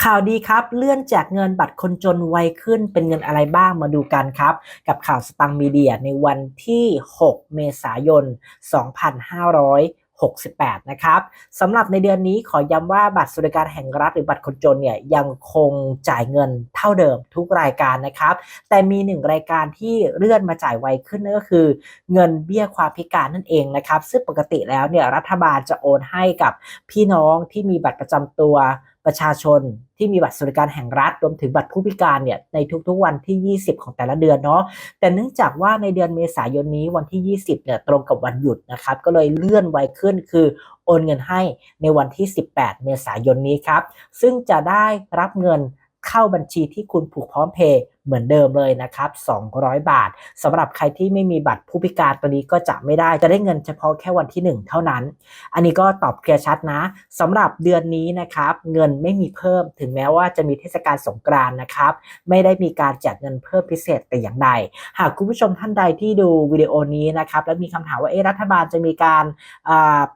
ข่าวดีครับเลื่อนแจกเงินบัตรคนจนไวขึ้นเป็นเงินอะไรบ้างมาดูกันครับกับข่าวสตังค์มีเดียในวันที่6เมษายน2568นะครับสำหรับในเดือนนี้ขอย้ำว่าบัตรสวัสดิการแห่งรัฐหรือบัตรคนจนเนี่ยยังคงจ่ายเงินเท่าเดิมทุกรายการนะครับแต่มีหนึ่งรายการที่เลื่อนมาจ่ายไวขึ้นนั่นก็คือเงินเบี้ยความพิการนั่นเองนะครับซึ่งปกติแล้วเนี่ยรัฐบาลจะโอนให้กับพี่น้องที่มีบัตรประจำตัวประชาชนที่มีบัตรสวัสดิการแห่งรัฐรวมถึงบัตรผู้พิการเนี่ยในทุกๆวันที่20ของแต่ละเดือนเนาะแต่เนื่องจากว่าในเดือนเมษายนนี้วันที่20เนี่ยตรงกับวันหยุดนะครับก็เลยเลื่อนไวขึ้นคือโอนเงินให้ในวันที่18เมษายนนี้ครับซึ่งจะได้รับเงินเข้าบัญชีที่คุณผูกพร้อมเพย์เหมือนเดิมเลยนะครับ200 บาทสำหรับใครที่ไม่มีบัตรผู้พิการตัวนี้ก็จะไม่ได้จะได้เงินเฉพาะแค่วันที่1เท่านั้นอันนี้ก็ตอบเคลียร์ชัดนะสำหรับเดือนนี้นะครับเงินไม่มีเพิ่มถึงแม้ว่าจะมีเทศกาลสงกรานต์นะครับไม่ได้มีการแจกเงินเพิ่มพิเศษแต่อย่างใดหากคุณผู้ชมท่านใดที่ดูวิดีโอนี้นะครับแล้วมีคำถามว่ารัฐบาลจะมีการ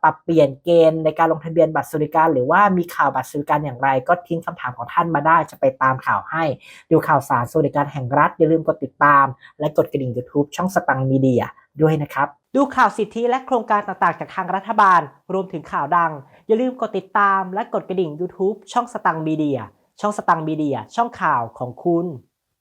ปรับเปลี่ยนเกณฑ์ในการลงทะเบียนบัตรสวัสดิการหรือว่ามีข่าวบัตรสวัสดิการอย่างไรก็ทิ้งคำถามของท่านมาได้จะไปตามข่าวให้ดูข่าวสารสวัสดิการแห่งรัฐอย่าลืมกดติดตามและกดกระดิ่ง YouTube ช่องสตังค์มีเดียด้วยนะครับดูข่าวสิทธิและโครงการต่างๆจากทางรัฐบาลรวมถึงข่าวดังอย่าลืมกดติดตามและกดกระดิ่ง YouTube ช่องสตังค์มีเดียช่องสตังค์มีเดียช่องข่าวของคุณ